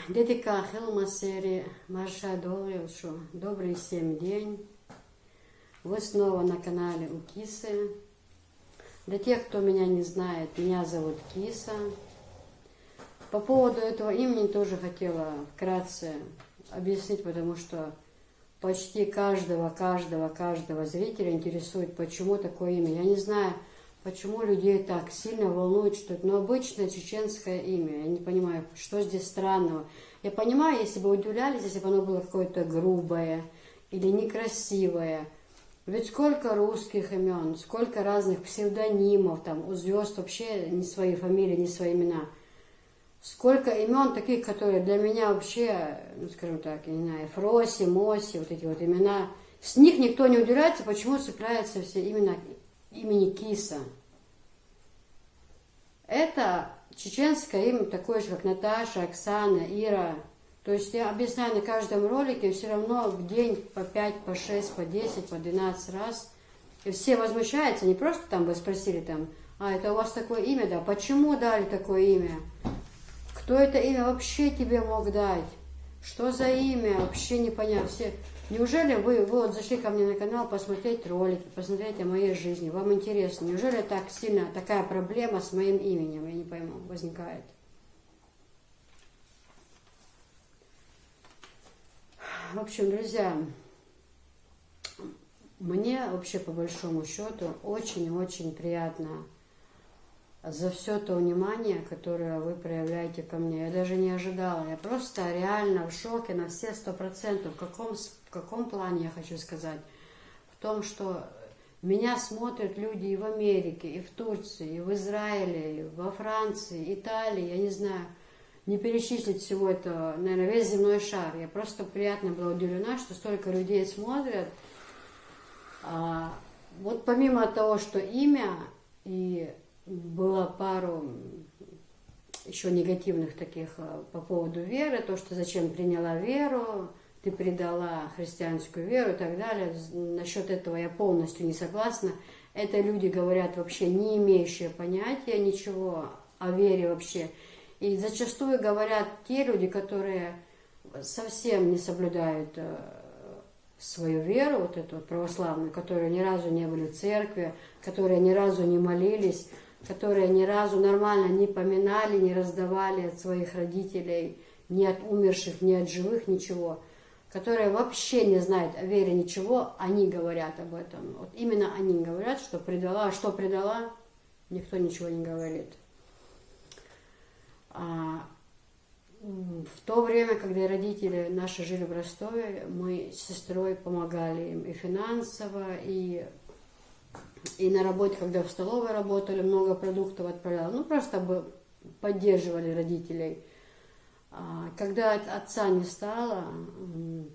Dedika Хелмасери Марша Долевшу. Добрый всем день. Вы снова на канале у Кисы. Для тех, кто меня не знает, меня зовут Киса. По поводу этого имени тоже хотела вкратце объяснить, потому что почти каждого зрителя интересует, почему такое имя. Я не знаю, почему людей так сильно волнует, что это обычное чеченское имя. Я не понимаю, что здесь странного. Я понимаю, если бы удивлялись, если бы оно было какое-то грубое или некрасивое. Ведь сколько русских имен, сколько разных псевдонимов, там у звезд вообще не свои фамилии, не свои имена. Сколько имен таких, которые для меня вообще, ну скажем так, я не знаю, Фроси, Моси, вот эти вот имена. С них никто не удивляется, почему цепляются все именно имени Киса. Это чеченское имя такое же, как Наташа, Оксана, Ира. То есть я объясняю на каждом ролике, все равно в день по 5, по 6, по 10, по 12 раз. И все возмущаются, не просто там вы спросили там, это у вас такое имя, да, почему дали такое имя? Кто это имя вообще тебе мог дать? Что за имя? Вообще непонятно. Все... Неужели вы вот зашли ко мне на канал посмотреть ролики, посмотреть о моей жизни? Вам интересно? Неужели так сильно такая проблема с моим именем, я не пойму, возникает? В общем, друзья, мне вообще по большому счету очень-очень приятно за все то внимание, которое вы проявляете ко мне. Я даже не ожидала. Я просто реально в шоке на все 100%. В каком плане я хочу сказать? В том, что меня смотрят люди и в Америке, и в Турции, и в Израиле, и во Франции, Италии, я не знаю, не перечислить всего этого, наверное, весь земной шар. Я просто приятно была удивлена, что столько людей смотрят. Вот помимо того, что имя и было пару еще негативных таких по поводу веры, то, что зачем приняла веру, ты предала христианскую веру и так далее. Насчет этого я полностью не согласна. Это люди говорят вообще не имеющие понятия ничего о вере вообще. И зачастую говорят те люди, которые совсем не соблюдают свою веру, вот эту вот православную, которые ни разу не были в церкви, которые ни разу не молились, которые ни разу нормально не поминали, не раздавали от своих родителей, ни от умерших, ни от живых, ничего, которые вообще не знают о вере ничего, они говорят об этом. Вот именно они говорят, что предала, а что предала, никто ничего не говорит. В то время, когда родители наши жили в Ростове, мы с сестрой помогали им и финансово, и на работе, когда в столовой работали, много продуктов отправляла. Ну, просто поддерживали родителей. Когда отца не стало,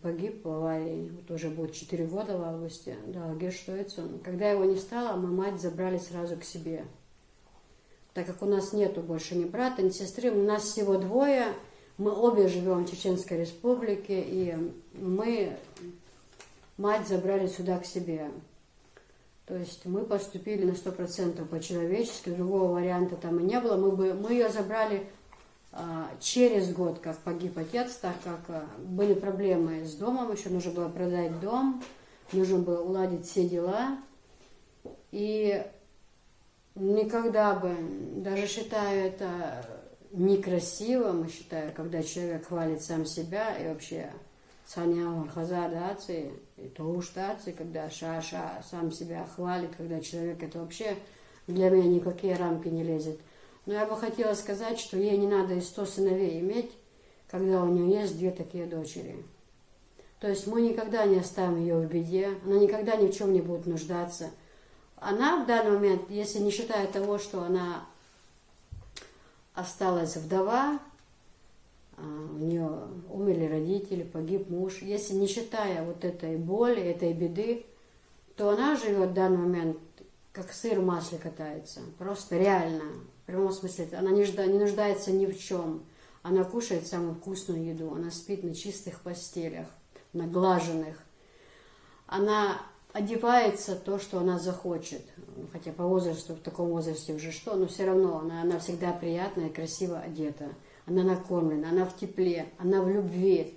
погиб в аварии, вот уже будет 4 года в августе, да, Герштойцен. Когда его не стало, мы мать забрали сразу к себе. Так как у нас нету больше ни брата, ни сестры, у нас всего 2, мы обе живем в Чеченской Республике, и мы мать забрали сюда к себе. То есть мы поступили на 100% по-человечески, другого варианта там и не было. Мы ее забрали через год, как погиб отец, так как были проблемы с домом, еще нужно было продать дом, нужно было уладить все дела. И никогда бы, даже считаю это некрасивым, считаю, когда человек хвалит сам себя и вообще Саня Хазадаци, и Тоуштаци, когда Шаша сам себя хвалит, когда человек, это вообще для меня никакие рамки не лезет. Но я бы хотела сказать, что ей не надо и 100 сыновей иметь, когда у нее есть 2 такие дочери. То есть мы никогда не оставим ее в беде, она никогда ни в чем не будет нуждаться. Она в данный момент, если не считая того, что она осталась вдова, у нее умерли родители, погиб муж. Если не считая вот этой боли, этой беды, то она живет в данный момент как сыр в масле катается. Просто реально. В прямом смысле. Она не нуждается ни в чем. Она кушает самую вкусную еду. Она спит на чистых постелях, наглаженных. Она одевается то, что она захочет. Хотя по возрасту, в таком возрасте уже что, но все равно она всегда приятно и красиво одета. она накормлена, она в тепле, она в любви.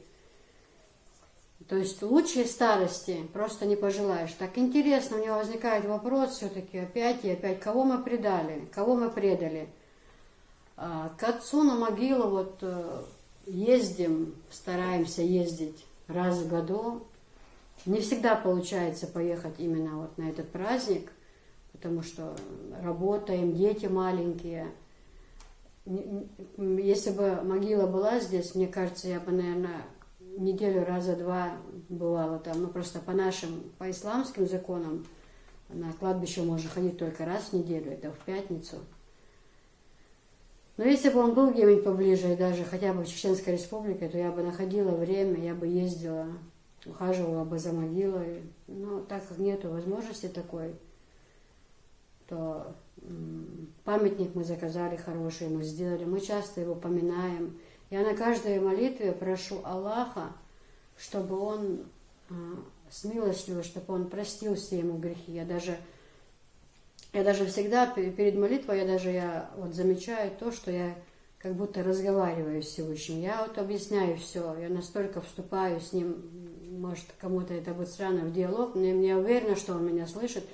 То есть лучшей старости просто не пожелаешь. Так интересно, у него возникает вопрос все-таки опять и опять, кого мы предали, кого мы предали. К отцу на могилу вот ездим, стараемся ездить раз в году. Не всегда получается поехать именно вот на этот праздник, потому что работаем, дети маленькие. Если бы могила была здесь, мне кажется, я бы, наверное, неделю раза два бывала там. Ну, просто по нашим, по исламским законам на кладбище можно ходить только раз в неделю, это в пятницу. Но если бы он был где-нибудь поближе, и даже хотя бы в Чеченской Республике, то я бы находила время, я бы ездила, ухаживала бы за могилой. Но так как нету возможности такой, то памятник мы заказали хороший, мы сделали, мы часто его поминаем. Я на каждой молитве прошу Аллаха, чтобы он смилостивил, чтобы он простил все ему грехи. Я даже всегда перед молитвой, я вот замечаю то, что я как будто разговариваю с Всевышним. Я вот объясняю все, я настолько вступаю с ним, может, кому-то это будет странно, в диалог, но я уверена, что он меня слышит.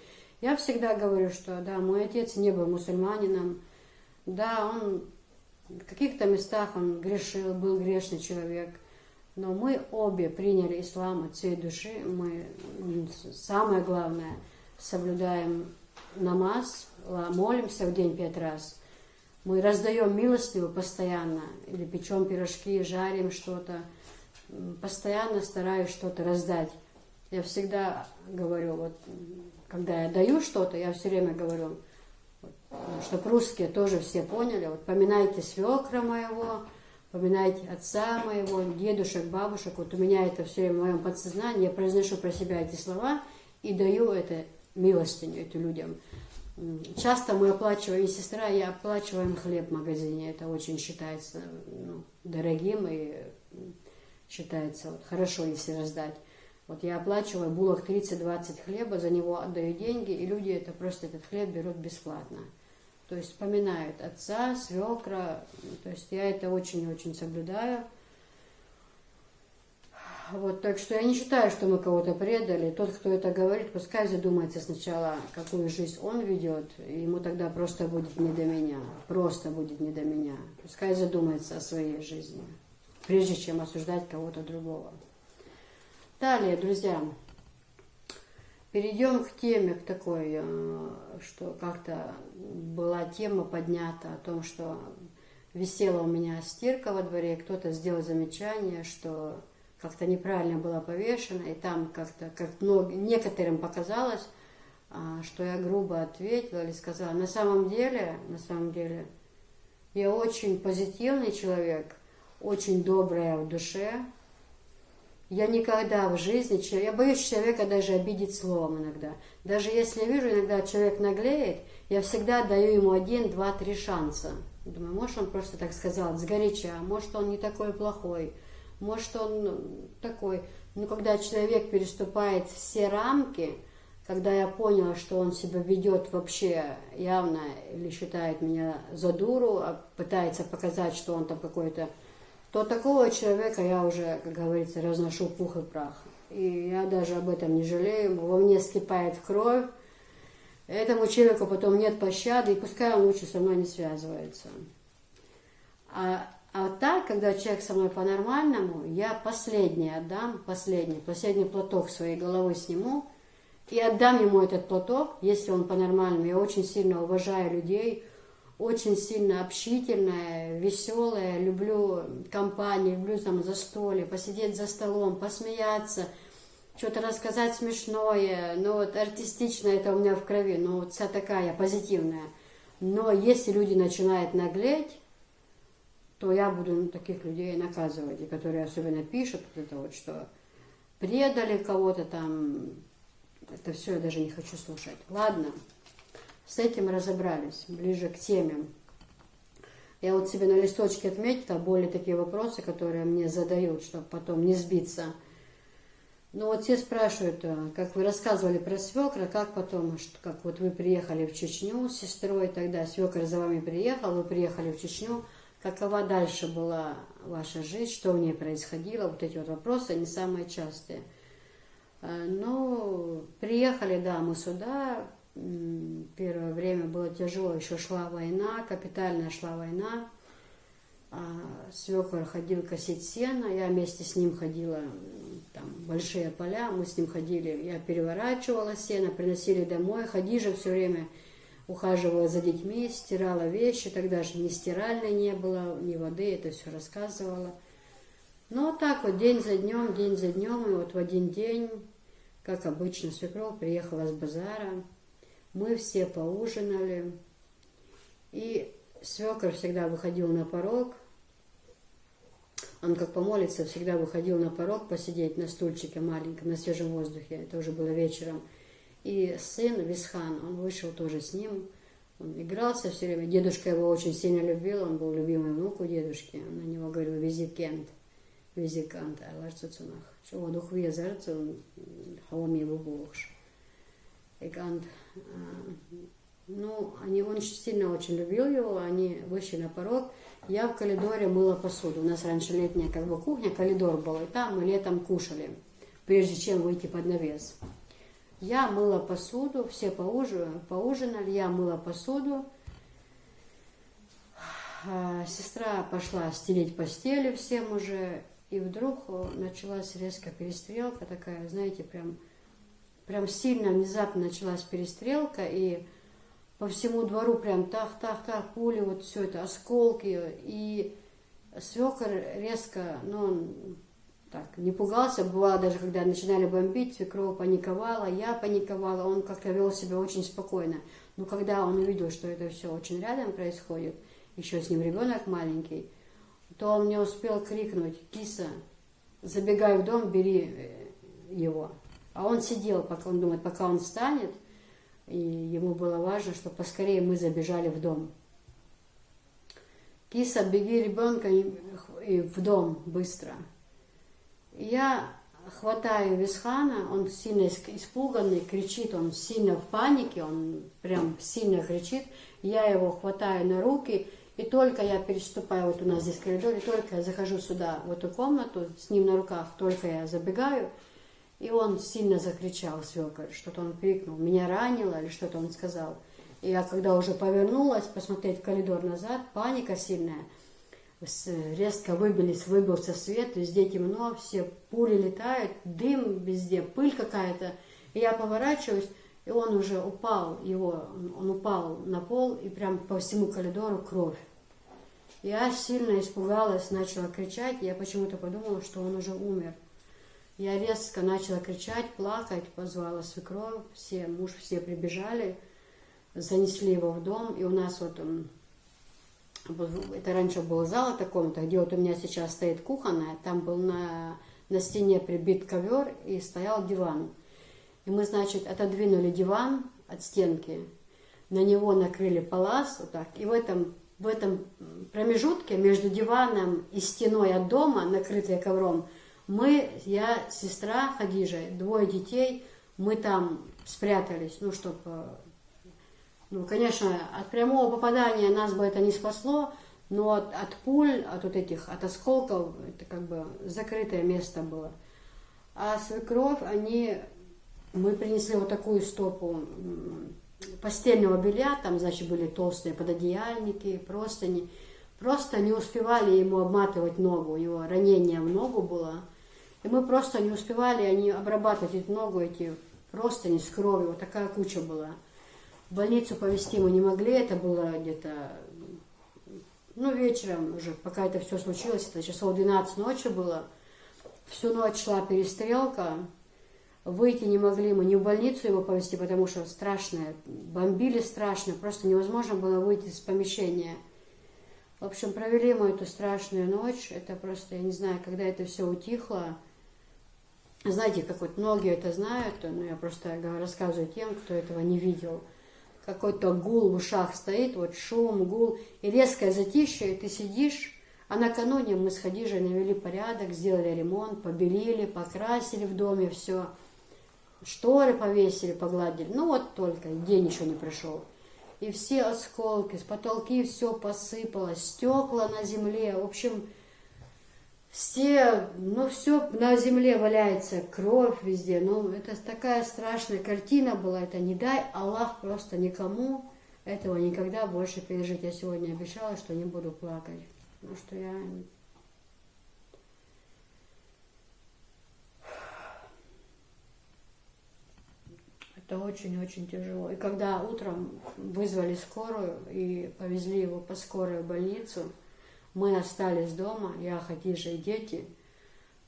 Я всегда говорю, что да, мой отец не был мусульманином, да, он в каких-то местах он грешил, был грешный человек, но мы обе приняли ислам от всей души, мы, самое главное, соблюдаем намаз, молимся в день 5 раз, мы раздаем милостиву постоянно, или печем пирожки, жарим что-то, постоянно стараюсь что-то раздать. Я всегда говорю, вот, когда я даю что-то, я все время говорю, чтобы русские тоже все поняли, вот поминайте свекра моего, поминайте отца моего, дедушек, бабушек, вот у меня это все в моем подсознании, я произношу про себя эти слова и даю это милостыню этим людям. Часто мы оплачиваем, и сестра, я оплачиваем хлеб в магазине, это очень считается дорогим и считается вот, хорошо, если раздать. Вот я оплачиваю булок 30-20 хлеба, за него отдаю деньги, и люди это просто этот хлеб берут бесплатно. То есть вспоминают отца, свекра, то есть я это очень-очень соблюдаю. Вот, так что я не считаю, что мы кого-то предали. Тот, кто это говорит, пускай задумается сначала, какую жизнь он ведет, и ему тогда просто будет не до меня. Просто будет не до меня. Пускай задумается о своей жизни, прежде чем осуждать кого-то другого. Далее, друзья, перейдем к теме, к такой, что как-то была тема поднята о том, что висела у меня стирка во дворе, кто-то сделал замечание, что как-то неправильно была повешена, и там как-то, некоторым показалось, что я грубо ответила или сказала. На самом деле, я очень позитивный человек, очень добрая в душе. Я никогда в жизни, я боюсь человека даже обидеть словом иногда. Даже если вижу, иногда человек наглеет, я всегда даю ему 1, 2, 3 шанса. Думаю, может, он просто так сказал, сгоряча, может, он не такой плохой, может, он такой. Но когда человек переступает все рамки, когда я поняла, что он себя ведет вообще явно или считает меня за дуру, а пытается показать, что он там какой-то, то такого человека я уже, как говорится, разношу пух и прах. И я даже об этом не жалею, во мне вскипает кровь. Этому человеку потом нет пощады, и пускай он лучше со мной не связывается. А так, когда человек со мной по-нормальному, я последний отдам, последний платок своей головы сниму и отдам ему этот платок, если он по-нормальному. Я очень сильно уважаю людей, очень сильно общительная, веселая, люблю компанию, люблю там застолье, посидеть за столом, посмеяться, что-то рассказать смешное, ну вот артистичное это у меня в крови, ну вот вся такая позитивная. Но если люди начинают наглеть, то я буду таких людей наказывать, и которые особенно пишут, вот это вот, что предали кого-то там, это все я даже не хочу слушать. Ладно. С этим разобрались, ближе к теме. Я вот себе на листочке отметила более такие вопросы, которые мне задают, чтобы потом не сбиться. Ну вот все спрашивают, как вы рассказывали про свекра, как потом, как вот вы приехали в Чечню с сестрой, тогда свекр за вами приехал, вы приехали в Чечню, какова дальше была ваша жизнь, что в ней происходило, вот эти вот вопросы, они самые частые. Ну, приехали, да, мы сюда, первое время было тяжело, еще шла война, капитальная шла война, свекор ходил косить сено, я вместе с ним ходила, там большие поля, мы с ним ходили, я переворачивала сено, приносили домой, Хадижа все время ухаживала за детьми, стирала вещи, тогда же ни стиральной не было, ни воды, это все рассказывала. Ну, так вот день за днем, и вот в один день, как обычно, свекровь приехала с базара, мы все поужинали, и свекор всегда выходил на порог, он как помолится, всегда выходил на порог посидеть на стульчике маленьком, на свежем воздухе, это уже было вечером. И сын Висхан, он вышел тоже с ним, он игрался все время, дедушка его очень сильно любил, он был любимый внук у дедушки, он на него говорил визикант, аларцуцунах, что он дух везерцу, хауми бубуш. Ну, он сильно очень любил его, они вышли на порог, я в коридоре мыла посуду, у нас раньше летняя как бы кухня, коридор был, и там мы летом кушали, прежде чем выйти под навес. Я мыла посуду, все поужинали, я мыла посуду, сестра пошла стелить постели всем уже, и вдруг началась резко перестрелка такая, знаете, прям сильно, внезапно началась перестрелка, и по всему двору прям так, пули, вот все это, осколки, и свекор резко, он так, не пугался, бывало даже, когда начинали бомбить, свекровь паниковала, я паниковала, он как-то вел себя очень спокойно. Но когда он увидел, что это все очень рядом происходит, еще с ним ребенок маленький, то он мне успел крикнуть: «Киса, забегай в дом, бери его». А он сидел, пока он думает, пока он встанет, и ему было важно, чтобы поскорее мы забежали в дом. «Киса, беги ребенка и в дом быстро». Я хватаю Висхана, он сильно испуганный, кричит, он сильно в панике, он прям сильно кричит. Я его хватаю на руки, и только я переступаю, вот у нас здесь коридор, и только я захожу сюда, в эту комнату, с ним на руках, только я забегаю, и он сильно закричал, свекор, что-то он крикнул, меня ранило или что-то он сказал. И я когда уже повернулась посмотреть в коридор назад, паника сильная, резко выбился свет, везде темно, все пули летают, дым везде, пыль какая-то. И я поворачиваюсь, и он уже упал, он упал на пол, и прям по всему коридору кровь. Я сильно испугалась, начала кричать, я почему-то подумала, что он уже умер. Я резко начала кричать, плакать, позвала свекровь, муж, все прибежали, занесли его в дом, и у нас вот это раньше был зал, эта комната, где вот у меня сейчас стоит кухонная, там был на стене прибит ковер и стоял диван. И мы, значит, отодвинули диван от стенки, на него накрыли палас, вот так, и в этом промежутке между диваном и стеной от дома, накрытой ковром, я, сестра Хадижа, 2 детей, мы там спрятались, конечно, от прямого попадания нас бы это не спасло, но от пуль, от осколков, это как бы закрытое место было. А свекровь, мы принесли вот такую стопу постельного белья, там, значит, были толстые пододеяльники, простыни. Просто не успевали ему обматывать ногу, его ранение в ногу было. И мы просто не успевали обрабатывать эту ногу, эти простыни с кровью, вот такая куча была. В больницу повезти мы не могли, это было где-то, вечером уже, пока это все случилось, это часов 12 ночи было. Всю ночь шла перестрелка, выйти не могли мы ни в больницу его повезти, потому что страшно, бомбили страшно, просто невозможно было выйти из помещения. В общем, провели мы эту страшную ночь, это просто, я не знаю, когда это все утихло. Знаете, как вот многие это знают, но я просто рассказываю тем, кто этого не видел. Какой-то гул в ушах стоит, вот шум, гул, и резкое затишье, и ты сидишь. А накануне мы с Хадижей навели порядок, сделали ремонт, побелили, покрасили в доме все, шторы повесили, погладили. Вот только день еще не пришел. и все осколки, с потолки все посыпалось, стекла на земле, в общем, все на земле валяется, кровь везде. Ну, это такая страшная картина была, это не дай Аллах просто никому этого никогда больше пережить. Я сегодня обещала, что не буду плакать, потому что это очень-очень тяжело. И когда утром вызвали скорую и повезли его по скорой в больницу, мы остались дома, я, Хадижа и дети,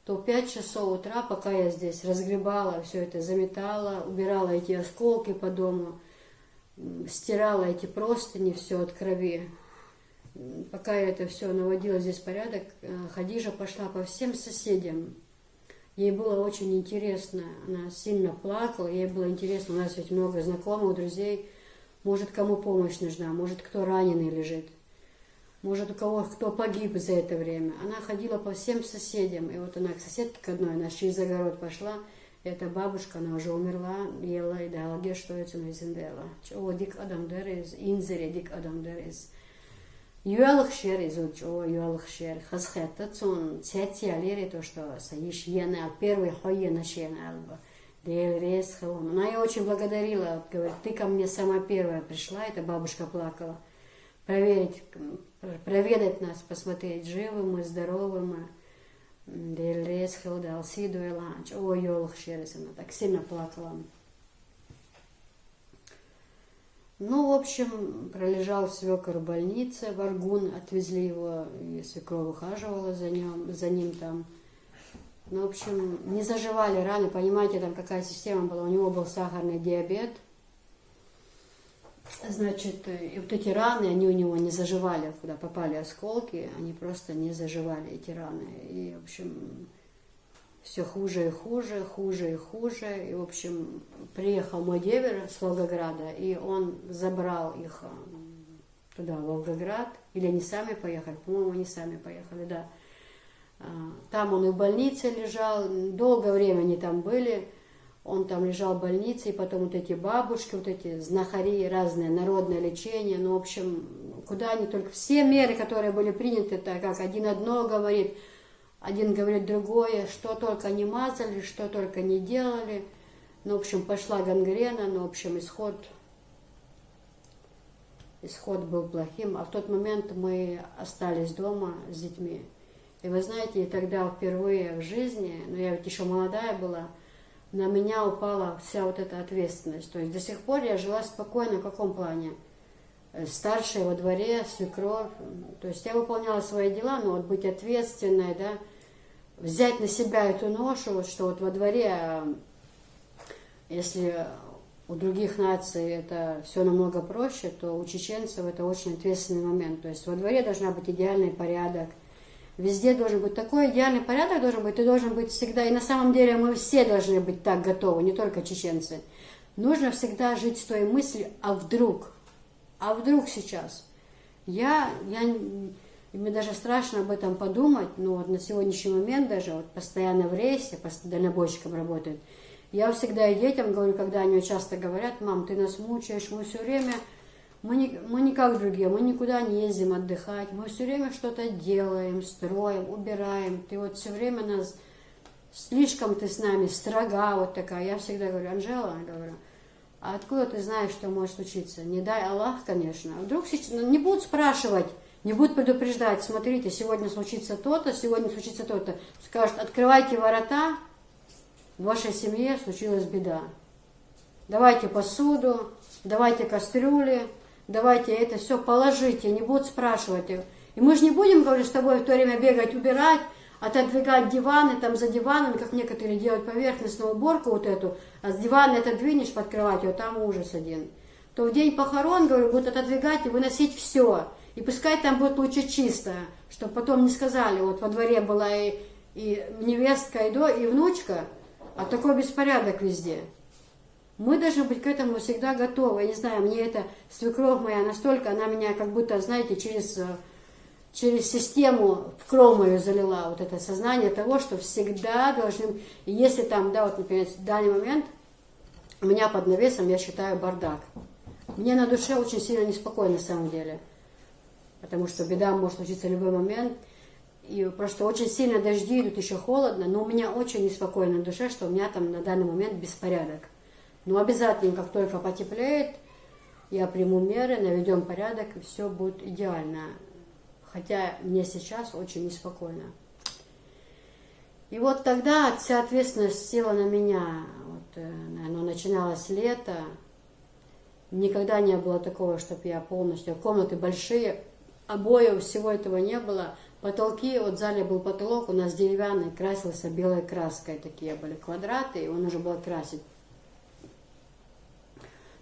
то 5 часов утра, пока я здесь разгребала, все это заметала, убирала эти осколки по дому, стирала эти простыни, все от крови, пока я это все наводила здесь порядок, Хадижа пошла по всем соседям. Ей было очень интересно, она сильно плакала, ей было интересно, у нас ведь много знакомых, друзей, может, кому помощь нужна, может, кто раненый лежит, может, у кого кто погиб за это время. Она ходила по всем соседям, и вот она к соседке к одной, она через огород пошла, эта бабушка, она уже умерла, ела, и дала гештуется на изендела. О, дик адам дерез, инзере дик адам дерез. Юалых шер изуч, о, юалых шер, хасхета цун, цяти алери, то, что саиш ена, первый хойе начен алба. Дель рез хавон. Она ее очень благодарила, вот, говорит, ты ко мне сама первая пришла, эта бабушка плакала, проведать нас, посмотреть, живы мы, здоровы мы. Дель рез хавон, алсиду и ланч, о, юалых шер, она так сильно плакала. Ну, в общем, пролежал свекор в больнице, в Аргун, отвезли его, и свекровь ухаживала за ним там. Ну, в общем, не заживали раны, понимаете, там какая система была, у него был сахарный диабет. Значит, и вот эти раны, они у него не заживали, куда попали осколки, они просто не заживали, эти раны. И, в общем, все хуже и хуже, хуже и хуже. И, в общем, приехал мой деверь с Волгограда, и он забрал их туда, в Волгоград. Или они сами поехали? По-моему, они сами поехали, да. Там он и в больнице лежал, долгое время они там были. Он там лежал в больнице, и потом вот эти бабушки, вот эти знахари, разное народное лечение. Ну, в общем, куда они только... Все меры, которые были приняты, так как один одно говорит, один говорит другое, что только не мазали, что только не делали. Ну, в общем, пошла гангрена, но, в общем, исход был плохим. А в тот момент мы остались дома с детьми. И вы знаете, и тогда впервые в жизни, но я ведь еще молодая была, на меня упала вся вот эта ответственность. То есть до сих пор я жила спокойно, в каком плане? Старшая во дворе, свекровь. То есть я выполняла свои дела, но вот быть ответственной, да, взять на себя эту ношу, вот, что вот во дворе, если у других наций это все намного проще, то у чеченцев это очень ответственный момент. То есть во дворе должна быть идеальный порядок, везде должен быть такой идеальный порядок, ты должен быть всегда, и на самом деле мы все должны быть так готовы, не только чеченцы. Нужно всегда жить с той мыслью, а вдруг сейчас. Мне даже страшно об этом подумать, но вот на сегодняшний момент даже вот постоянно в рейсе, дальнобойщиком работает. Я всегда и детям говорю, когда они часто говорят, мам, ты нас мучаешь, мы все время, мы не как другие, мы никуда не ездим отдыхать, мы все время что-то делаем, строим, убираем, ты вот все время нас, слишком ты с нами строга вот такая. Я всегда говорю, Анжела, говорю, а откуда ты знаешь, что может случиться? Не дай Аллах, конечно. Вдруг не будут спрашивать, не будут предупреждать, смотрите, сегодня случится то-то, сегодня случится то-то. Скажут, открывайте ворота, в вашей семье случилась беда. Давайте посуду, давайте кастрюли, давайте это все положите, не будут спрашивать. И мы же не будем, говорю, с тобой в то время бегать, убирать, отодвигать диваны, там за диванами, как некоторые делают поверхностную уборку вот эту, а с дивана отодвинешь под кроватью, вот там ужас один. То в день похорон, говорю, будут отодвигать и выносить все. И пускай там будет лучше чисто, чтобы потом не сказали, вот во дворе была и невестка, и внучка, а такой беспорядок везде. Мы должны быть к этому всегда готовы. Я не знаю, мне эта свекровь моя настолько, она меня как будто, знаете, через систему в кровь мою залила, вот это сознание того, что всегда должны... И если там, да, вот, например, в данный момент у меня под навесом, я считаю, бардак. мне на душе очень сильно неспокойно на самом деле, потому что беда может случиться в любой момент. И просто очень сильно дожди идут, еще холодно, но у меня очень неспокойно на душе, что у меня там на данный момент беспорядок. Но обязательно, как только потеплеет, я приму меры, наведем порядок, и все будет идеально. Хотя мне сейчас очень неспокойно. И вот тогда вся ответственность села на меня. Вот, оно начиналось лето. Никогда не было такого, чтобы я полностью... Комнаты большие, обоев, всего этого не было. Потолки, вот в зале был потолок, у нас деревянный, красился белой краской, такие были квадраты, и он уже был красить.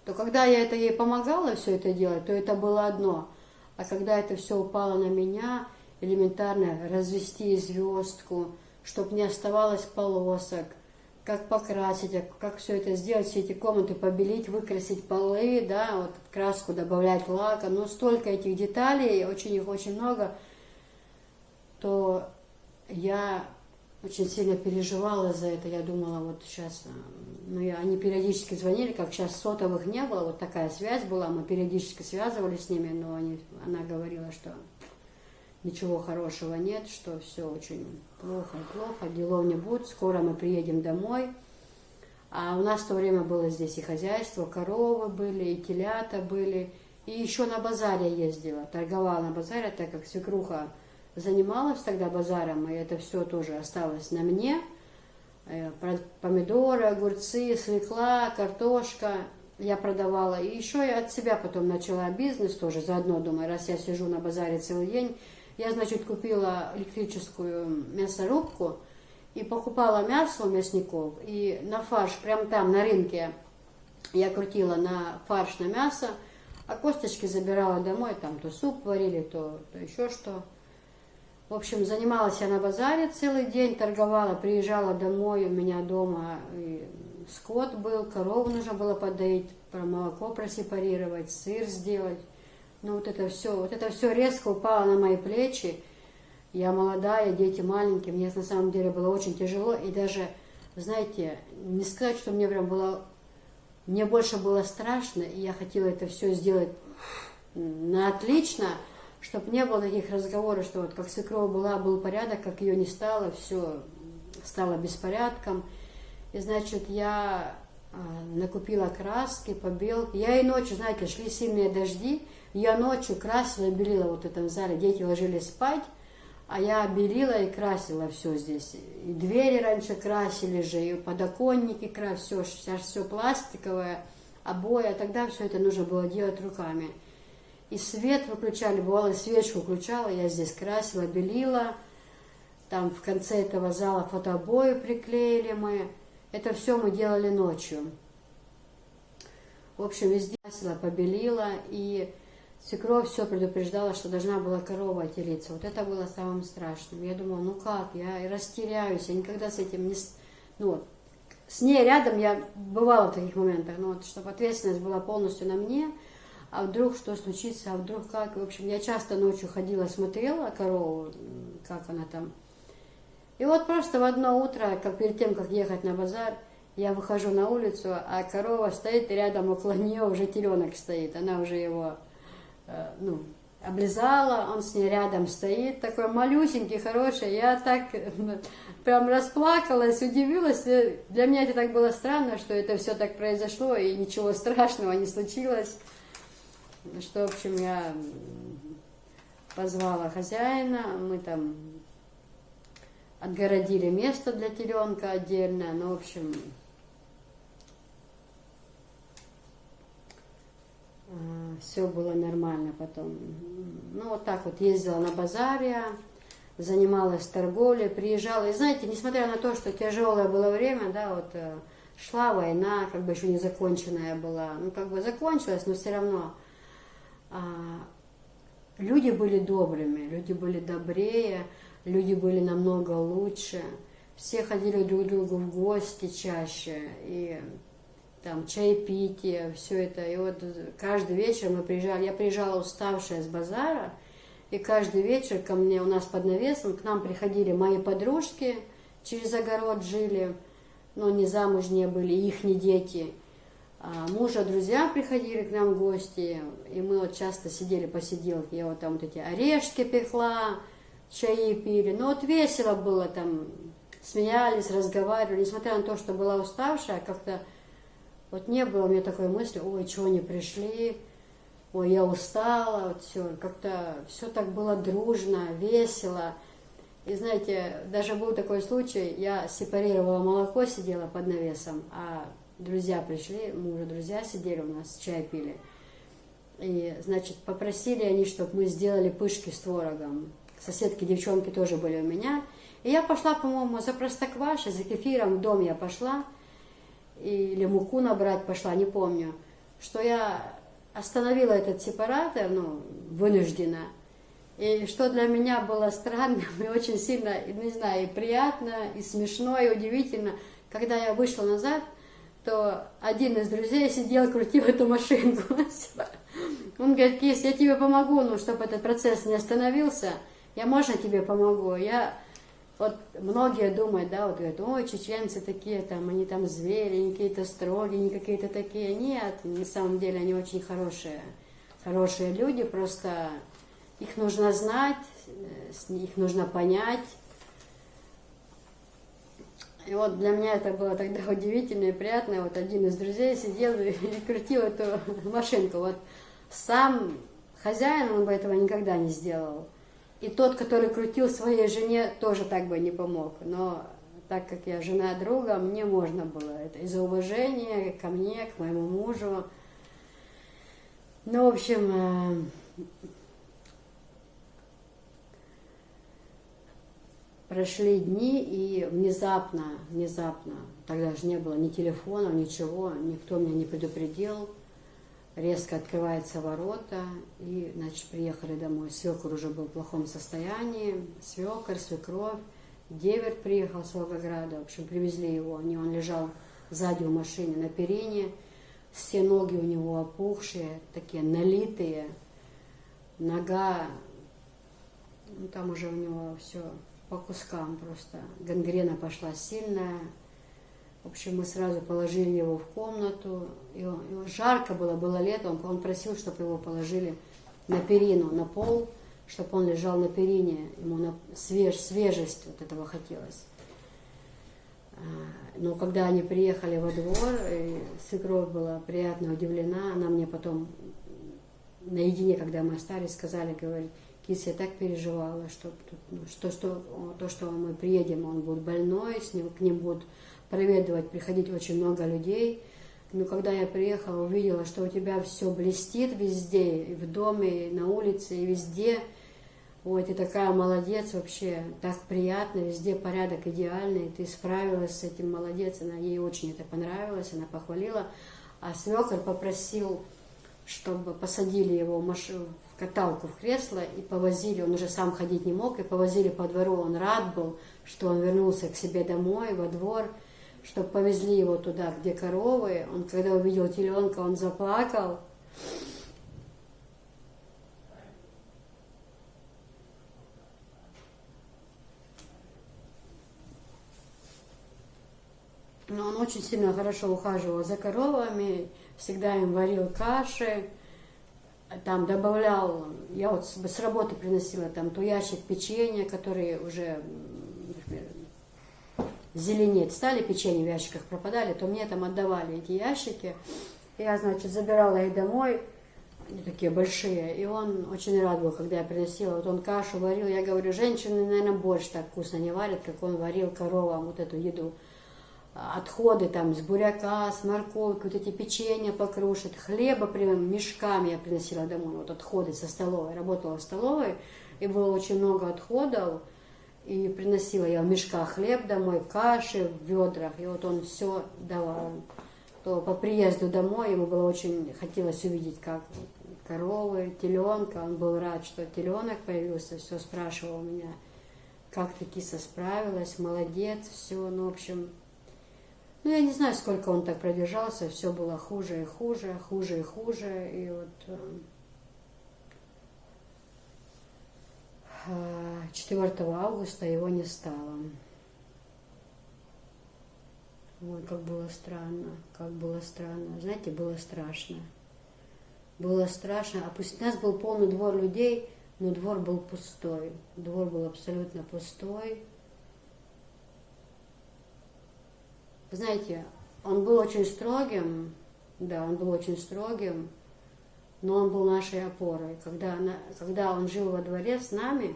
То когда я это ей помогала все это делать, то это было одно. А когда это все упало на меня, элементарно развести звездку, чтобы не оставалось полосок, как покрасить, как все это сделать, все эти комнаты побелить, выкрасить полы, да, вот краску добавлять лака, ну столько этих деталей, их очень много, то я очень сильно переживала за это. Я думала, вот сейчас, они периодически звонили, как сейчас сотовых не было, вот такая связь была, мы периодически связывались с ними, но она говорила, что ничего хорошего нет, что все очень плохо, делов не будет, скоро мы приедем домой. А у нас в то время было здесь и хозяйство, коровы были, и телята были, и еще на базаре ездила, торговала на базаре, так как свекруха занималась тогда базаром, и это все тоже осталось на мне. Помидоры, огурцы, свекла, картошка я продавала. И еще я от себя потом начала бизнес тоже заодно, думаю, раз я сижу на базаре целый день. Я, значит, купила электрическую мясорубку и покупала мясо у мясников. И на фарш, прямо там на рынке, я крутила на фарш, на мясо, а косточки забирала домой, там то суп варили, то еще что. В общем, занималась я на базаре целый день, торговала, приезжала домой, у меня дома и скот был, корову нужно было подоить, про молоко просепарировать, сыр сделать. Ну вот это все резко упало на мои плечи. Я молодая, дети маленькие, мне на самом деле было очень тяжело. И даже, знаете, не сказать, что мне прям мне больше было страшно, и я хотела это все сделать на отлично, чтобы не было таких разговоров, что вот как свекровь был порядок, как ее не стало, все стало беспорядком. И, значит, я накупила краски, побелки. Я и ночью, знаете, шли сильные дожди, я ночью красила и белила вот в этом зале. Дети ложились спать, а я белила и красила все здесь. И двери раньше красили же, и подоконники красили, сейчас все пластиковое, обои. А тогда все это нужно было делать руками. И свет выключали, бывало, свечку включала, я здесь красила, белила. Там в конце этого зала фотообои приклеили мы. Это все мы делали ночью. В общем, везде красила, побелила. И свекровь все предупреждала, что должна была корова отелиться. Вот это было самым страшным. Я думала, ну как, я растеряюсь, я никогда с этим не... с ней рядом я бывала в таких моментах, чтобы ответственность была полностью на мне. А вдруг что случится, а вдруг как. В общем, я часто ночью ходила, смотрела корову, как она там. И вот просто в одно утро, как перед тем, как ехать на базар, я выхожу на улицу, а корова стоит, и рядом около нее уже теленок стоит. Она уже его, облизала, он с ней рядом стоит, такой малюсенький, хороший. Я так прям расплакалась, удивилась. Для меня это так было странно, что это все так произошло, и ничего страшного не случилось. Что, в общем, я позвала хозяина, мы там отгородили место для теленка отдельно, в общем, все было нормально потом. Вот так вот ездила на базаре, занималась торговлей, приезжала. И знаете, несмотря на то, что тяжелое было время, шла война, как бы еще не законченная была, закончилась, но все равно люди были добрыми, люди были добрее, люди были намного лучше, все ходили друг к другу в гости чаще, и там чаепитие, все это. И вот каждый вечер я приезжала уставшая с базара, и каждый вечер ко мне, у нас под навесом, к нам приходили мои подружки, через огород жили, но не замужние были, ихние дети. А мужа друзья приходили к нам в гости, и мы вот часто сидели посиделки, я вот там вот эти орешки пекла, чаи пили, ну вот весело было там, смеялись, разговаривали, несмотря на то, что была уставшая, как-то вот не было у меня такой мысли, ой, чего не пришли, ой, я устала, вот все, как-то все так было дружно, весело. И знаете, даже был такой случай, я сепарировала молоко, сидела под навесом, а друзья пришли, мужа друзья сидели у нас, чай пили. И, значит, попросили они, чтобы мы сделали пышки с творогом. Соседки, девчонки тоже были у меня. И я пошла, по-моему, за простоквашей, за кефиром в дом я пошла. Или муку набрать пошла, не помню. Что я остановила этот сепаратор, ну, вынужденно. И что для меня было странным и очень сильно, не знаю, и приятно, и смешно, и удивительно, когда я вышла назад, то один из друзей сидел, крутил эту машинку. Он говорит, Кис, я тебе помогу, ну, чтобы этот процесс не остановился, я, можно, тебе помогу? Я, вот многие думают, да, вот говорят, ой, чеченцы такие, там, они там звери, они какие-то строгие, какие-то такие. Нет, на самом деле они очень хорошие люди, просто их нужно знать, их нужно понять. И вот для меня это было тогда удивительно и приятно. Вот один из друзей сидел и крутил эту машинку. Вот сам хозяин, он бы этого никогда не сделал. И тот, который крутил своей жене, тоже так бы не помог. Но так как я жена друга, мне можно было это из-за уважения ко мне, к моему мужу. Ну, в общем, прошли дни, и внезапно, тогда же не было ни телефона, ничего, никто меня не предупредил. Резко открываются ворота, и, значит, приехали домой. Свекор уже был в плохом состоянии, свекор, свекровь, деверь приехал с Волгограда, в общем, привезли его, он лежал сзади в машине на перине, все ноги у него опухшие, такие налитые, нога, ну, там уже у него все по кускам просто, гангрена пошла сильная. В общем, мы сразу положили его в комнату. Его жарко было лето, он просил, чтобы его положили на перину, на пол, чтобы он лежал на перине. Ему свежесть вот этого хотелось. Но когда они приехали во двор, и свекровь была приятно удивлена, она мне потом наедине, когда мы остались, сказали, говорит, Кис, я так переживала, что мы приедем, он будет больной, к ним будут проведывать, приходить очень много людей. Но когда я приехала, увидела, что у тебя все блестит везде, и в доме, и на улице, и везде. Ой, ты такая молодец вообще, так приятно, везде порядок идеальный, ты справилась с этим, молодец. Ей очень это понравилось, она похвалила. А свекор попросил, чтобы посадили его в каталку, в кресло и повозили, он уже сам ходить не мог, и повозили по двору, он рад был, что он вернулся к себе домой, во двор, чтобы повезли его туда, где коровы. Он, когда увидел теленка, он заплакал. Но он очень сильно хорошо ухаживал за коровами, всегда им варил каши, там добавлял, я вот с работы приносила там то ящик печенья, которые уже, например, зеленеть стали, печенье в ящиках пропадали, то мне там отдавали эти ящики. Я, значит, забирала их домой, они такие большие, и он очень рад был, когда я приносила. Вот он кашу варил, я говорю, женщины, наверное, больше так вкусно не варят, как он варил коровам вот эту еду. Отходы там с буряка, с морковки, вот эти печенья покрушат, хлеба прям мешками я приносила домой, вот отходы со столовой, работала в столовой, и было очень много отходов, и приносила я в мешках хлеб домой, каши в ведрах, и вот он все давал. То по приезду домой ему было очень, хотелось увидеть, как коровы, теленка, он был рад, что теленок появился, все спрашивал у меня, как ты, киса, справилась, молодец, все, ну, в общем... Ну, я не знаю, сколько он так продержался, все было хуже и хуже, хуже и хуже, и вот 4 августа его не стало. Ой, как было странно, как было странно. Знаете, было страшно. Было страшно. А пусть у нас был полный двор людей, но двор был пустой. Двор был абсолютно пустой. Знаете, он был очень строгим, да, он был очень строгим, но он был нашей опорой. Когда он жил во дворе с нами,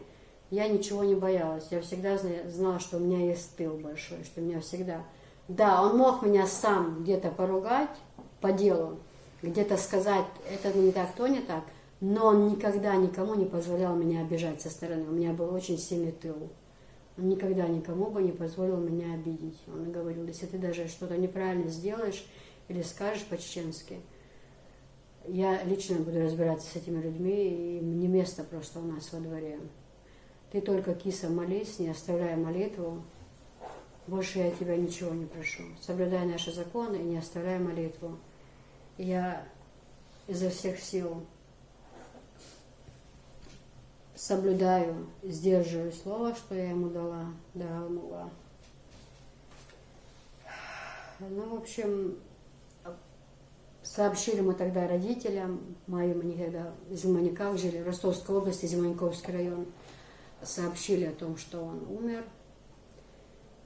я ничего не боялась. Я всегда знала, что у меня есть тыл большой, что у меня всегда... Да, он мог меня сам где-то поругать по делу, где-то сказать, это не так, то не так, но он никогда никому не позволял меня обижать со стороны. У меня был очень сильный тыл. Он никогда никому бы не позволил меня обидеть. Он говорил, если ты даже что-то неправильно сделаешь или скажешь по-чеченски, я лично буду разбираться с этими людьми, и не место просто у нас во дворе. Ты только, киса, молись, не оставляй молитву. Больше я тебя ничего не прошу. Соблюдай наши законы и не оставляй молитву. И я изо всех сил соблюдаю, сдерживаю слово, что я ему дала. Да, Алла. Ну, в общем, сообщили мы тогда родителям моим, они тогда в Зиманиках жили, в Ростовской области, Зиманиковский район, сообщили о том, что он умер.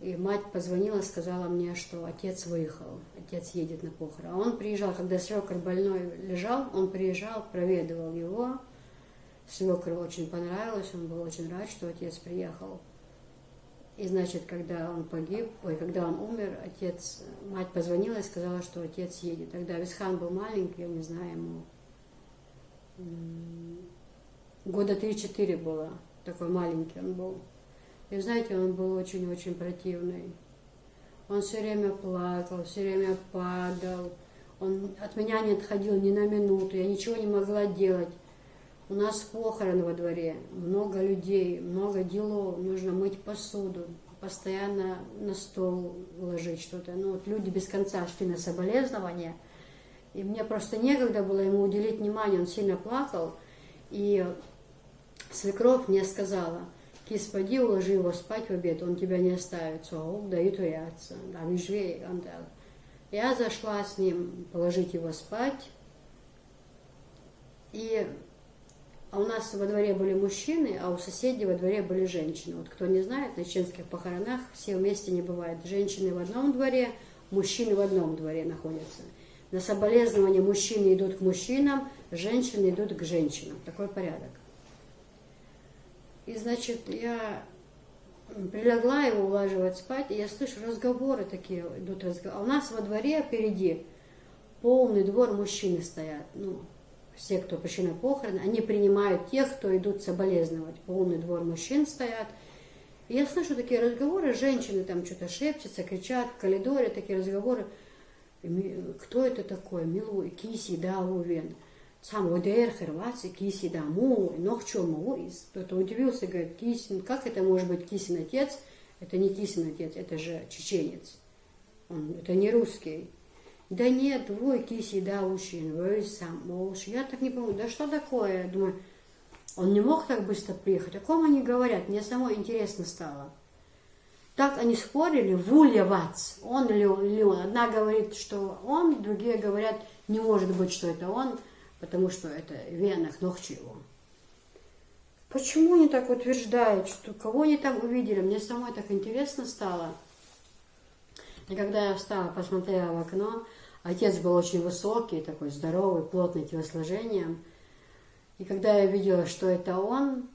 И мать позвонила, сказала мне, что отец выехал, отец едет на похороны. А он приезжал, когда свекр больной лежал, он приезжал, проведывал его. Свекру очень понравилось, он был очень рад, что отец приехал. И, значит, когда он когда он умер, мать позвонила и сказала, что отец едет. Тогда Висхан был маленький, я не знаю, ему года 3-4 было, такой маленький он был. И знаете, он был очень-очень противный. Он все время плакал, все время падал. Он от меня не отходил ни на минуту, я ничего не могла делать. У нас похороны во дворе, много людей, много делов, нужно мыть посуду, постоянно на стол ложить что-то. Ну вот люди без конца шли на соболезнования, и мне просто некогда было ему уделить внимание, он сильно плакал. И свекровь мне сказала: кис, поди, уложи его спать в обед, он тебя не оставит. Я зашла с ним положить его спать, а у нас во дворе были мужчины, а у соседей во дворе были женщины. Вот кто не знает, на чеченских похоронах все вместе не бывает. Женщины в одном дворе, мужчины в одном дворе находятся. На соболезнования мужчины идут к мужчинам, женщины идут к женщинам. Такой порядок. И, значит, я прилегла его улаживать спать, и я слышу, разговоры такие идут. А у нас во дворе впереди полный двор, мужчины стоят. Ну, все, кто пришли на похороны, они принимают тех, кто идут соболезновать. Полный двор мужчин стоят. И я слышу такие разговоры, женщины там что-то шепчутся, кричат в коридоре, такие разговоры. Кто это такой? Милуй, киси, да, увен. Сам ОДР, Хорватия, киси, да, му, но в чем? Кто-то удивился, говорит, Кисин, как это может быть Кисин отец? Это не Кисин отец, это же чеченец. Это не русский. Да нет, твой киси, да, ушин, вы сам, я так не помню, да что такое? Думаю, он не мог так быстро приехать. О ком они говорят? Мне самой интересно стало. Так они спорили, Вулья Вац, он или он. Одна говорит, что он, другие говорят, не может быть, что это он, потому что это Венах Нохчево. Почему они так утверждают, что кого они там увидели? Мне самой так интересно стало. И когда я встала, посмотрела в окно, отец был очень высокий, такой здоровый, плотный телосложением. И когда я видела, что это он,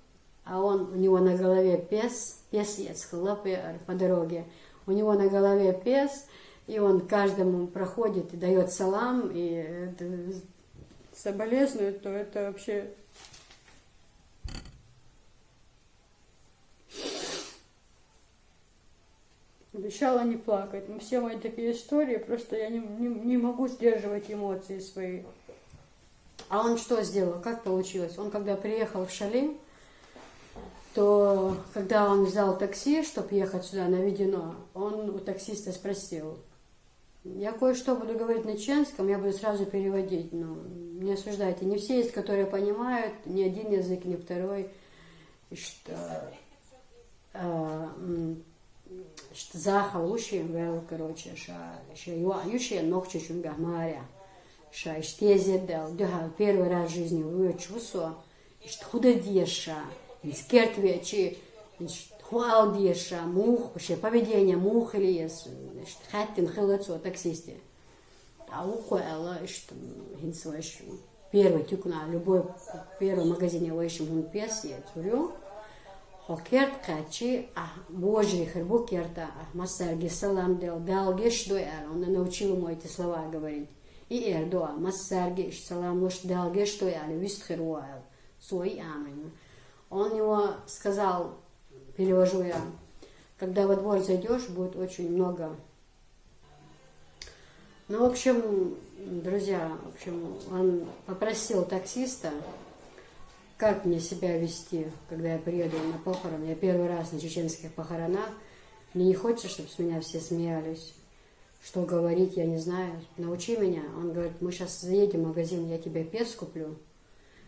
а у него на голове песец, хлопья по дороге, у него на голове пес, и он каждому проходит и дает салам, и соболезнует, то это вообще... Обещала не плакать. Но все мои такие истории, просто я не могу сдерживать эмоции свои. А он что сделал? Как получилось? Он когда приехал в Шали, то когда он взял такси, чтобы ехать сюда на Ведено, он у таксиста спросил: я кое-что буду говорить на чеченском, я буду сразу переводить, но не осуждайте. Не все есть, которые понимают ни один язык, ни второй. И что... захалуши вел, короче, юши ногчи чунгахмаря. Штезедел, дюхал первый раз в жизни вычусо, худодеша, скертвечи, хуалдеша, мух, вообще поведение мух или есть, хаттин хилацо, таксисты. А ухуэла, что хинсвэш, первый тюкна, любой первый магазине вэшим он пес, я цурю, хокерт качи, божий хербу керта, массарги салам дел, далгеш дуэр, он научил ему эти слова говорить. И эрдоа, массаргиш, салам луш далгеш дуэр, вистхеруэл, суи амин. Он его сказал, перевожу я, когда во двор зайдешь, будет очень много. Ну, в общем, друзья, он попросил таксиста, как мне себя вести, когда я приеду на похороны. Я первый раз на чеченских похоронах. Мне не хочется, чтобы с меня все смеялись. Что говорить, я не знаю. Научи меня. Он говорит, мы сейчас заедем в магазин, я тебе пес куплю.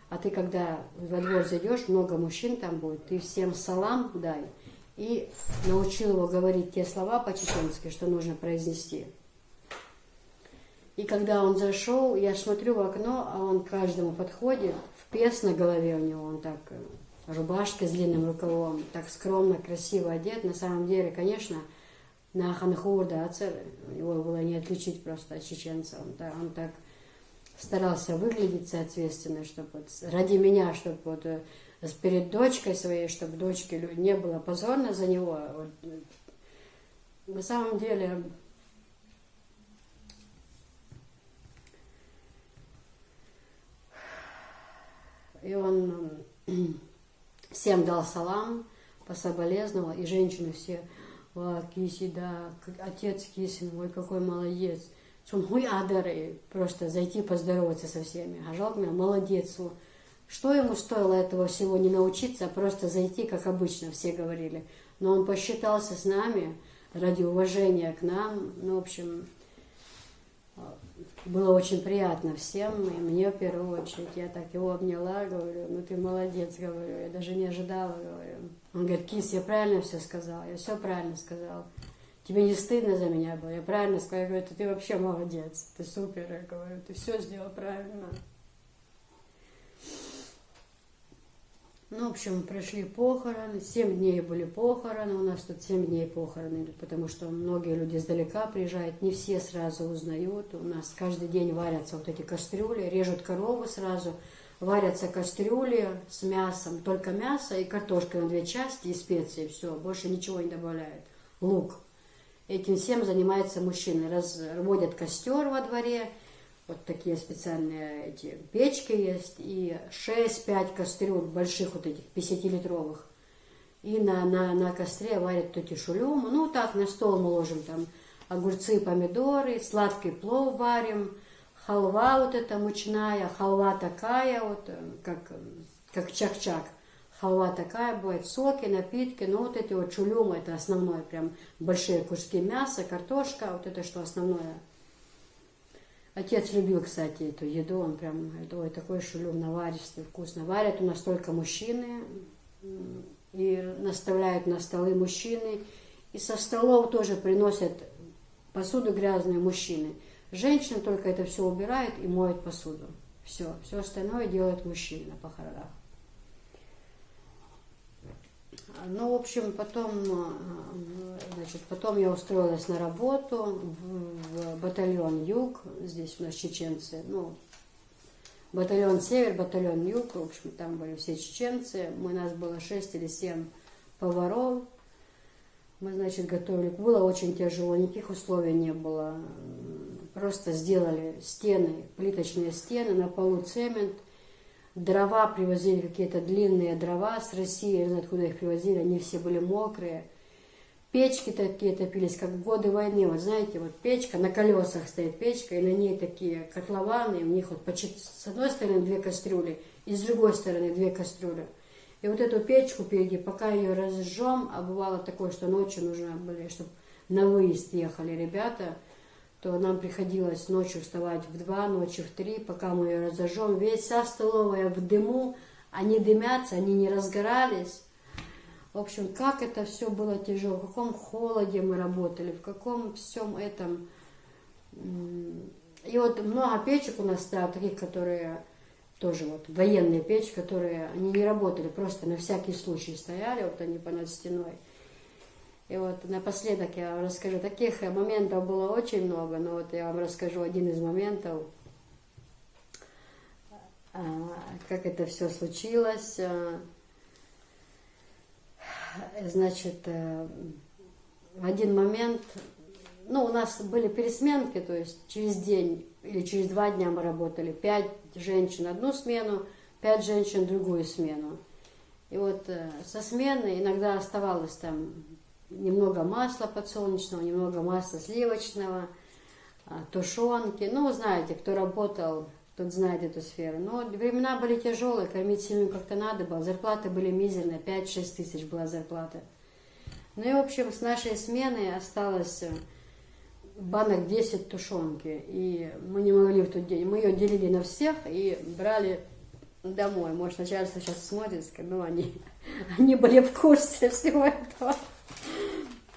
А ты, когда во двор зайдешь, много мужчин там будет, ты всем салам дай. И научил его говорить те слова по-чеченски, что нужно произнести. И когда он зашел, я смотрю в окно, а он к каждому подходит, в пес на голове у него, он так, рубашка с длинным рукавом, так скромно, красиво одет. На самом деле, конечно, на ханхурда его было не отличить просто от чеченца. Он так старался выглядеть соответственно, чтобы вот, ради меня, чтобы вот, перед дочкой своей, чтобы дочке не было позорно за него. Вот, на самом деле... И он всем дал салам, пособолезновал, и женщины все, киси, да, отец Кисин, ой, какой молодец. Хуй адары, просто зайти поздороваться со всеми. А жалко меня, молодец. Что ему стоило этого всего не научиться, а просто зайти, как обычно все говорили. Но он посчитался с нами ради уважения к нам. Ну, в общем... Было очень приятно всем, и мне в первую очередь. Я так его обняла, говорю, ну ты молодец, говорю, я даже не ожидала, говорю. Он говорит, Кис, я правильно все сказала, я все правильно сказала. Тебе не стыдно за меня было? Я правильно сказала, я говорю, ты вообще молодец, ты супер, я говорю, ты все сделал правильно. Ну, в общем, прошли похороны, 7 дней были похороны, у нас тут 7 дней похороны, потому что многие люди издалека приезжают, не все сразу узнают, у нас каждый день варятся вот эти кастрюли, режут корову сразу, варятся кастрюли с мясом, только мясо и картошка на 2 части и специи, все, больше ничего не добавляют, лук. Этим всем занимаются мужчины, разводят костер во дворе, вот такие специальные эти печки есть, и 6-5 кастрюль больших вот этих 50-литровых. И на костре варят эти шулюмы. Ну так, на стол мы ложим там огурцы, помидоры, сладкий плов варим, халва вот эта мучная, халва такая вот, как чак-чак. Халва такая бывает, соки, напитки, ну вот эти вот шулюмы, это основное, прям большие куски мяса, картошка, вот это что основное. Отец любил, кстати, эту еду, он прям, ой, такой шулюм наваристый, вкусно варят. У нас только мужчины, и наставляют на столы мужчины. И со столов тоже приносят посуду грязную мужчины. Женщины только это все убирают и моют посуду. Все остальное делают мужчины на похоронах. Ну, в общем, потом я устроилась на работу в батальон Юг, здесь у нас чеченцы, ну, батальон Север, батальон Юг, в общем, там были все чеченцы, у нас было 6 или 7 поваров, мы, значит, готовили, было очень тяжело, никаких условий не было, просто сделали стены, плиточные стены, на полу цемент. Дрова привозили, какие-то длинные дрова с России, я не знаю, откуда их привозили, они все были мокрые. Печки такие топились, как в годы войны. Вот знаете, вот печка, на колесах стоит печка, и на ней такие котлованы, у них вот с одной стороны 2 кастрюли, и с другой стороны 2 кастрюли. И вот эту печку впереди, пока ее разжжем, а бывало такое, что ночью нужно было, чтобы на выезд ехали ребята, то нам приходилось ночью вставать в 2, ночью в 3, пока мы ее вся столовая в дыму, они дымятся, они не разгорались. В В общем, как это все было тяжело, в каком холоде мы работали, в каком всем этом. И вот много печек у нас стоят, таких, которые тоже вот военные печи, которые они не работали, просто на всякий случай стояли, вот они понад стеной. И вот напоследок я вам расскажу, таких моментов было очень много, но вот я вам расскажу один из моментов, как это все случилось. Значит, в один момент, ну, у нас были пересменки, то есть через день или через 2 дня мы работали, 5 женщин одну смену, 5 женщин другую смену. И вот со смены иногда оставалось там немного масла подсолнечного, немного масла сливочного, тушенки. Ну, вы знаете, кто работал, тот знает эту сферу. Но времена были тяжелые, кормить семью как-то надо было. Зарплаты были мизерные, 5-6 тысяч была зарплата. Ну и, в общем, с нашей смены осталось банок 10 тушенки. И мы не могли в тот день. Мы ее делили на всех и брали домой. Может, начальство сейчас смотрит, но они были в курсе всего этого.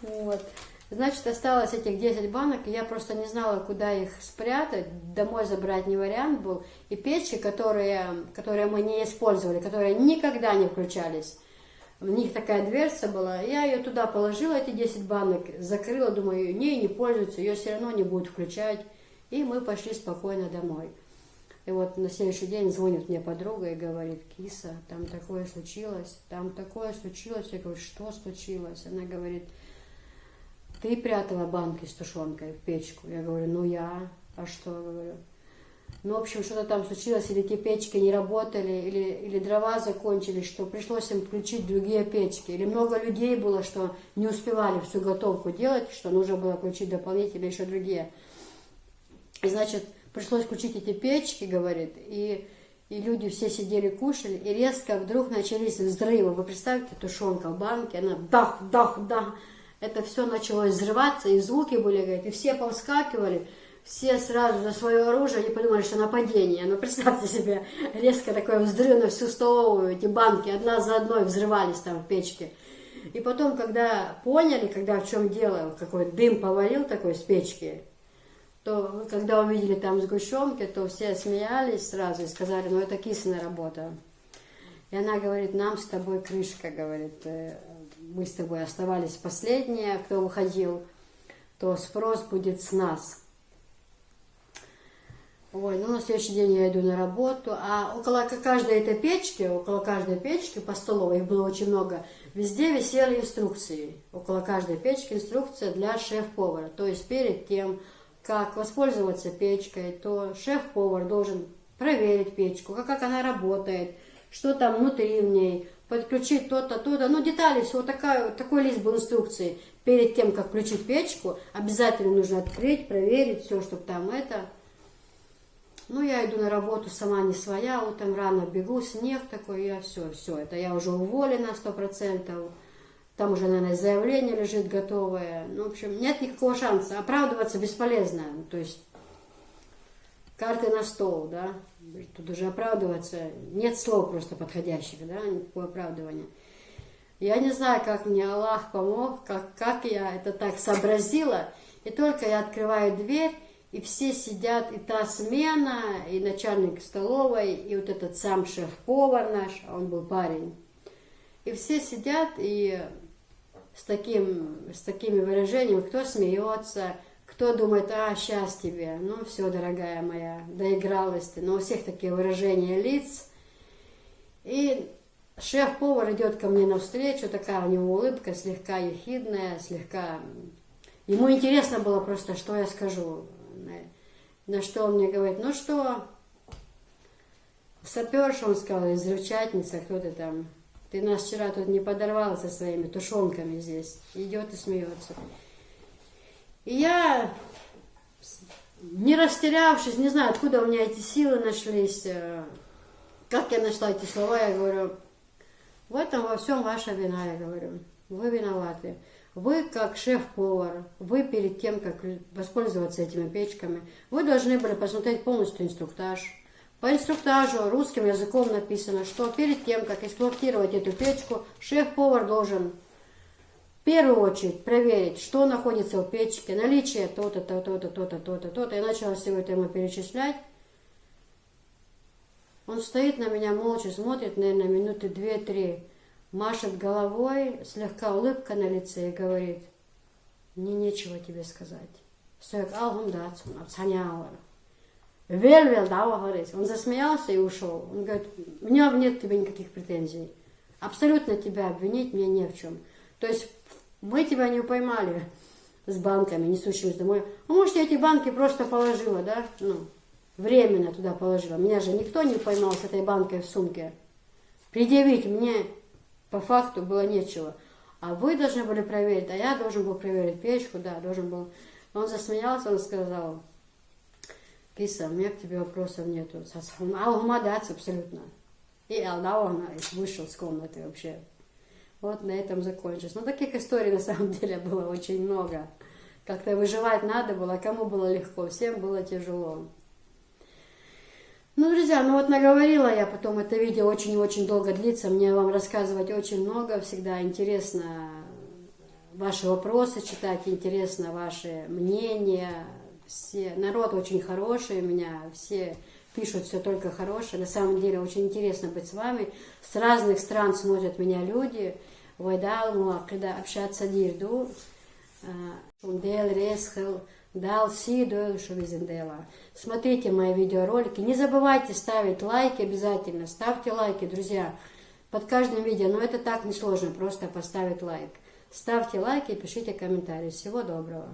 Вот. Значит, осталось этих 10 банок, и я просто не знала, куда их спрятать. Домой забрать не вариант был. И печи, которые мы не использовали, которые никогда не включались, в них такая дверца была. Я ее туда положила, эти 10 банок, закрыла, думаю, не пользуются, ее все равно не будут включать. И мы пошли спокойно домой. И вот на следующий день звонит мне подруга и говорит: Киса, там такое случилось, там такое случилось. Я говорю: что случилось? Она говорит: ты прятала банки с тушенкой в печку. Я говорю: ну я, а что, говорю. Ну, в общем, что-то там случилось, или те печки не работали, или дрова закончились, что пришлось им включить другие печки. Или много людей было, что не успевали всю готовку делать, что нужно было включить дополнительно еще другие. И, значит, пришлось включить эти печки, говорит, и люди все сидели, кушали, и резко вдруг начались взрывы. Вы представьте, тушенка в банке, она дах, дах, дах. Это все началось взрываться, и звуки были, говорит, и все повскакивали, все сразу за свое оружие, они подумали, что нападение. Ну, представьте себе, резко такой взрыв на всю столовую, эти банки одна за одной взрывались там в печке. И потом, когда поняли, в чем дело, какой дым повалил такой с печки, то когда увидели там сгущенки, то все смеялись сразу и сказали: ну, это Кисина работа. И она говорит: нам с тобой крышка, говорит, мы с тобой оставались последние, кто выходил, то спрос будет с нас. Ой, ну на следующий день я иду на работу, а около каждой печки по столовой, их было очень много, везде висели инструкции. Около каждой печки инструкция для шеф-повара. То есть перед тем, как воспользоваться печкой, то шеф-повар должен проверить печку, как она работает, что там внутри в ней, подключить то-то, то-то. Ну, детали, всего такой лист был инструкции. Перед тем, как включить печку, обязательно нужно открыть, проверить все, чтобы там это. Ну, я иду на работу сама не своя, утром рано бегу, снег такой, я все, это я уже уволена 100%. Там уже, наверное, заявление лежит готовое. Ну, в общем, нет никакого шанса. Оправдываться бесполезно. То есть карты на стол, да. Тут уже оправдываться. Нет слов просто подходящих, да, никакого оправдывания. Я не знаю, как мне Аллах помог, как я это так сообразила. И только я открываю дверь, и все сидят, и та смена, и начальник столовой, и вот этот сам шеф-повар наш, он был парень. И все сидят, и с такими выражениями, кто смеется, кто думает: а, сейчас тебе, ну все, дорогая моя, доигралась ты. Но у всех такие выражения лиц. И шеф-повар идет ко мне навстречу, такая у него улыбка, слегка ехидная, слегка... Ему интересно было просто, что я скажу. На что он мне говорит: ну что, саперша, он сказал, или взрывчатница, кто ты там. Ты нас вчера тут не подорвал со своими тушенками здесь. Идет и смеется. И я, не растерявшись, не знаю, откуда у меня эти силы нашлись, как я нашла эти слова, я говорю: в этом во всем ваша вина, я говорю. Вы виноваты. Вы, как шеф-повар, вы перед тем, как воспользоваться этими печками, вы должны были посмотреть полностью инструктаж, По инструктажу русским языком написано, что перед тем, как эксплуатировать эту печку, шеф-повар должен в первую очередь проверить, что находится в печке, наличие то-то, то-то, то-то, то-то, то-то. Я начала все это ему перечислять. Он стоит на меня молча, смотрит, наверное, минуты 2-3, машет головой, слегка улыбка на лице и говорит: мне нечего тебе сказать. Он засмеялся и ушел. Он говорит: у меня нет к тебе никаких претензий. Абсолютно тебя обвинить мне не в чем. То есть мы тебя не поймали с банками, несущими домой. А может, я эти банки просто положила, да? Ну, временно туда положила. Меня же никто не поймал с этой банкой в сумке. Предъявить мне по факту было нечего. А вы должны были проверить, а я должен был проверить печку, да, должен был. Он засмеялся, он сказал: Киса, у меня к тебе вопросов нету. Абсолютно. И вышел с комнаты вообще. Вот на этом закончилось. Но таких историй на самом деле было очень много. Как-то выживать надо было, кому было легко, всем было тяжело. Ну, друзья, ну вот наговорила я, потом это видео очень-очень долго длится, мне вам рассказывать очень много, всегда интересно ваши вопросы читать, интересно ваше мнение. Все, народ очень хороший у меня, все пишут все только хорошее. На самом деле очень интересно быть с вами. С разных стран смотрят меня люди. Когда общаться дирду, смотрите мои видеоролики. Не забывайте ставить лайки обязательно. Ставьте лайки, друзья, под каждым видео. Но это так несложно, просто поставить лайк. Ставьте лайки и пишите комментарии. Всего доброго.